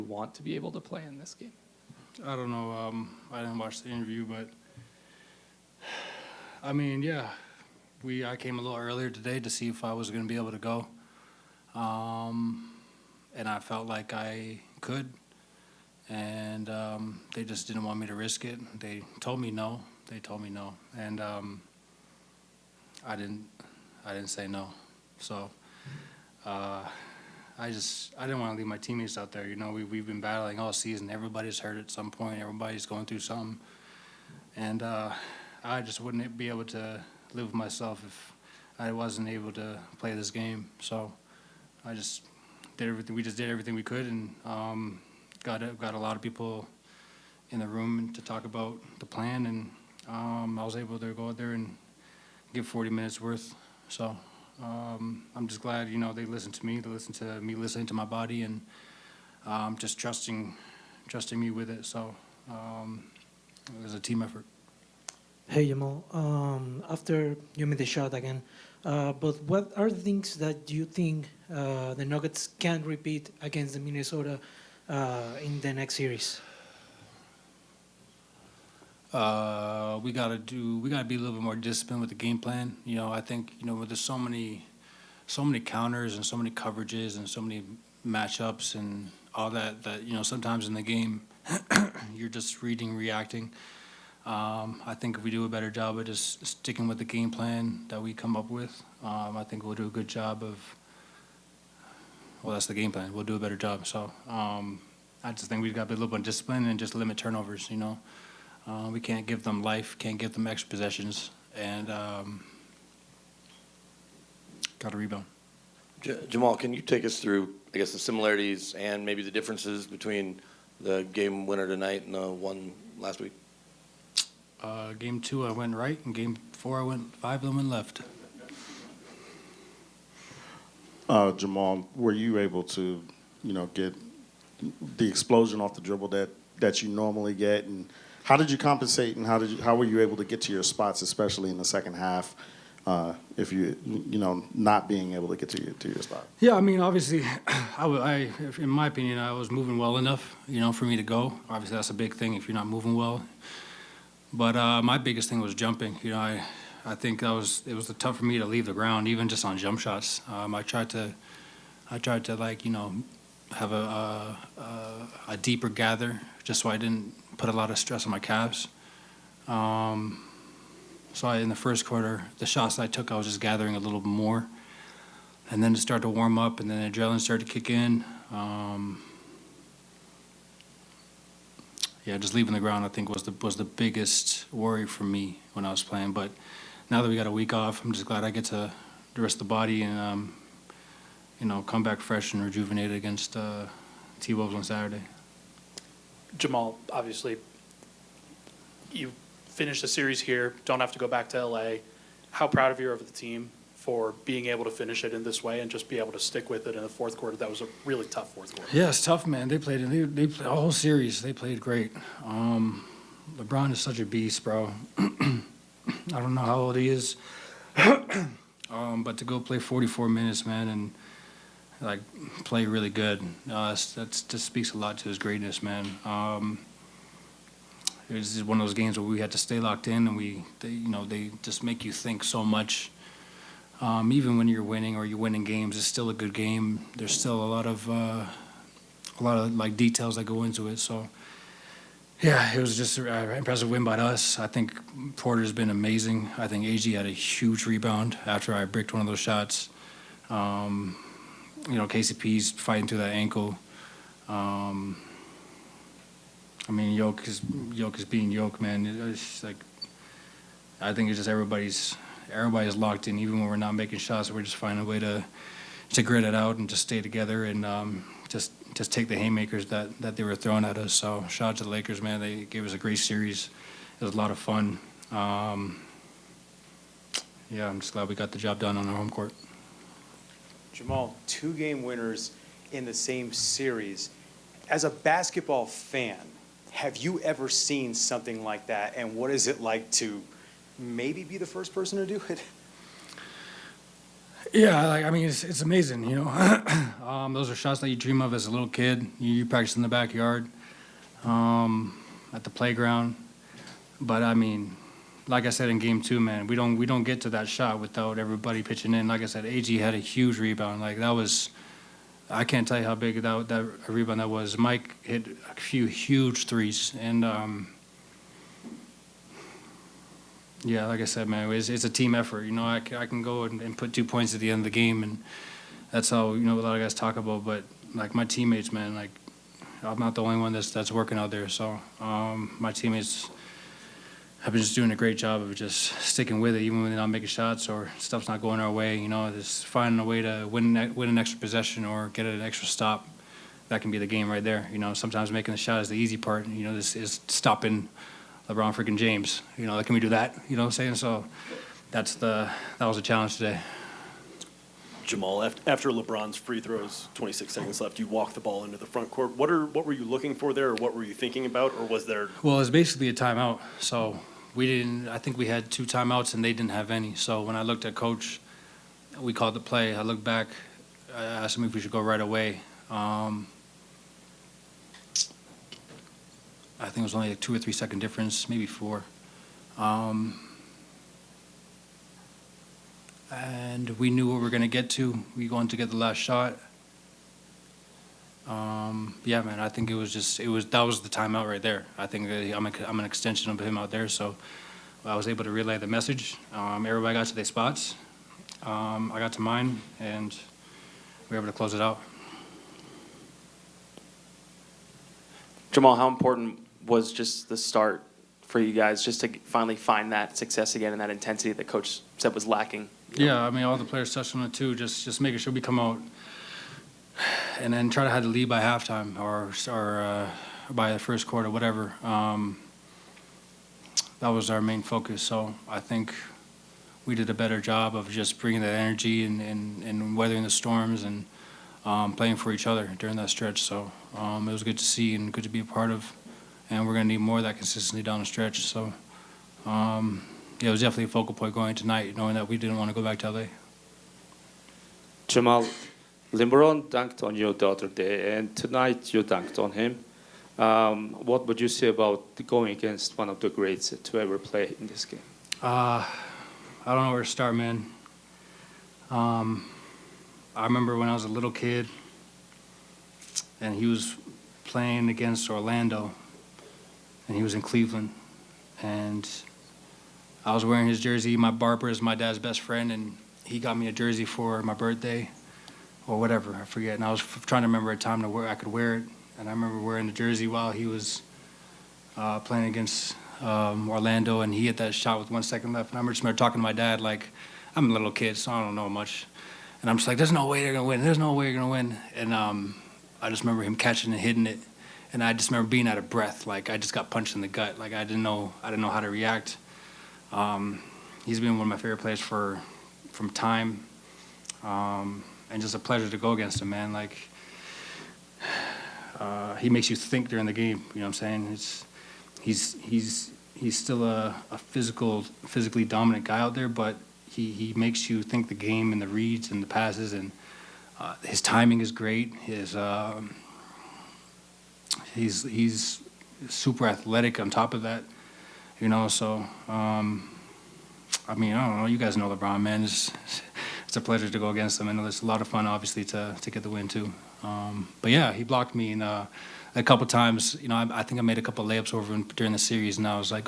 want to be able to play in this game? I don't know. I didn't watch the interview, but I mean, yeah, I came a little earlier today to see if I was going to be able to go, and I felt like I could, and they just didn't want me to risk it. They told me no. And I didn't say no. So I didn't want to leave my teammates out there. You know, we've been battling all season. Everybody's hurt at some point. Everybody's going through something, and I just wouldn't be able to live with myself if I wasn't able to play this game. So I just did everything. We just did everything we could, and got a lot of people in the room to talk about the plan, and I was able to go out there and give 40 minutes worth. So I'm just glad, you know, they listened to me. They listened to me listening to my body, and just trusting me with it. So it was a team effort. Hey Jamal, after you made the shot again, but what are the things that you think the Nuggets can repeat against the Minnesota in the next series? We gotta be a little bit more disciplined with the game plan. You know, I think, you know, there's so many counters and so many coverages and so many matchups and all that you know, sometimes in the game you're just reading, reacting. I think if we do a better job of just sticking with the game plan that we come up with, I think we'll do a good job of. Well, that's the game plan. We'll do a better job. So I just think we've got to be a little bit of discipline and just limit turnovers. You know. We can't give them life, can't give them extra possessions, and got to rebound. Jamal, can you take us through, I guess, the similarities and maybe the differences between the game winner tonight and the one last week? Game 2, I went right, and Game 4, I went 5 and went left. Jamal, were you able to, you know, get the explosion off the dribble that you normally get, and how did you compensate, and how were you able to get to your spots, especially in the second half, if you know, not being able to get to your spot? Yeah, I mean, obviously, in my opinion, I was moving well enough, you know, for me to go. Obviously, that's a big thing if you're not moving well. But my biggest thing was jumping. You know, I think it was tough for me to leave the ground, even just on jump shots. I tried to like, you know, have a deeper gather, just so I didn't put a lot of stress on my calves. So in the first quarter, the shots I took, I was just gathering a little more, and then to start to warm up, and then adrenaline started to kick in. Yeah, just leaving the ground, I think, was the biggest worry for me when I was playing. But now that we got a week off, I'm just glad I get to rest the body and you know, come back fresh and rejuvenated against T-Wolves on Saturday. Jamal, obviously, you finished the series here, don't have to go back to LA. How proud of you of the team for being able to finish it in this way and just be able to stick with it in the fourth quarter? That was a really tough fourth quarter. Yeah, it's tough, man. They played the whole series. They played great. LeBron is such a beast, bro. I don't know how old he is, but to go play 44 minutes, man, and like play really good, that just speaks a lot to his greatness, man. It was just one of those games where we had to stay locked in, and they just make you think so much. Even when you're winning or you're winning games, it's still a good game. There's still a lot of like details that go into it. So, yeah, it was just an impressive win by us. I think Porter's been amazing. I think AG had a huge rebound after I bricked one of those shots. You know, KCP's fighting through that ankle. I mean, Yoke is being Yoke, man. It's like, I think it's just everybody's locked in, even when we're not making shots. We're just finding a way to grit it out and just stay together and just take the haymakers that they were throwing at us. So shout out to the Lakers, man. They gave us a great series. It was a lot of fun. Yeah, I'm just glad we got the job done on our home court. Jamal, 2-game winners in the same series. As a basketball fan, have you ever seen something like that? And what is it like to maybe be the first person to do it? Yeah, like, I mean, it's amazing, you know. Those are shots that you dream of as a little kid. You practice in the backyard, at the playground. But I mean, like I said in game two, man, we don't get to that shot without everybody pitching in. Like I said, AG had a huge rebound. Like that was, I can't tell you how big that rebound that was. Mike hit a few huge threes, and yeah, like I said, man, it's a team effort. You know, I can go and put 2 points at the end of the game, and that's how, you know, a lot of guys talk about. But like my teammates, man, like I'm not the only one that's working out there. So my teammates have been just doing a great job of just sticking with it, even when they're not making shots or stuff's not going our way. You know, just finding a way to win an extra possession or get an extra stop. That can be the game right there. You know, sometimes making the shot is the easy part. You know, this is stopping LeBron freaking James. You know, like, can we do that? You know what I'm saying? So that was a challenge today. Jamal, after LeBron's free throws, 26 seconds left, you walk the ball into the front court. What were you looking for there, or what were you thinking about, or was there? Well, it's basically a timeout. So I think we had 2 timeouts and they didn't have any. So when I looked at coach, we called the play. I looked back, I asked him if we should go right away. I think it was only a 2 or 3 second difference, maybe 4. And we knew what we were going to get to. We wanted to get the last shot. Yeah, man, I think that was the timeout right there. I think that I'm an extension of him out there, so I was able to relay the message. Everybody got to their spots. I got to mine, and we were able to close it out. Jamal, how important was just the start for you guys, just to finally find that success again and that intensity that Coach said was lacking? Yeah, I mean, all the players touched on it too. Just making sure we come out and then try to have the lead by halftime or by the first quarter, whatever. That was our main focus. So I think we did a better job of just bringing that energy and weathering the storms and playing for each other during that stretch. So it was good to see and good to be a part of. And we're going to need more of that consistency down the stretch. So, yeah, it was definitely a focal point going tonight, knowing that we didn't want to go back to LA. Jamal, LeBron dunked on you the other day, and tonight you dunked on him. What would you say about going against one of the greats to ever play in this game? I don't know where to start, man. I remember when I was a little kid, and he was playing against Orlando, and he was in Cleveland, and I was wearing his jersey. My barber is my dad's best friend, and he got me a jersey for my birthday or whatever, I forget. And I was trying to remember a time where I could wear it, and I remember wearing the jersey while he was playing against Orlando, and he hit that shot with 1 second left. And I remember talking to my dad, like, I'm a little kid, so I don't know much. And I'm just like, there's no way they're going to win. There's no way you're going to win. And I just remember him catching and hitting it. And I just remember being out of breath. Like, I just got punched in the gut. Like, I didn't know how to react. He's been one of my favorite players from time. And just a pleasure to go against him, man. Like, he makes you think during the game. You know what I'm saying? He's still a physically dominant guy out there, but he makes you think the game and the reads and the passes, and his timing is great. He's super athletic on top of that, you know. So I mean, I don't know. You guys know LeBron, man. It's a pleasure to go against him. I know it's a lot of fun, obviously, to get the win too. But yeah, he blocked me a couple times. You know, I think I made a couple layups over him during the series, and I was like,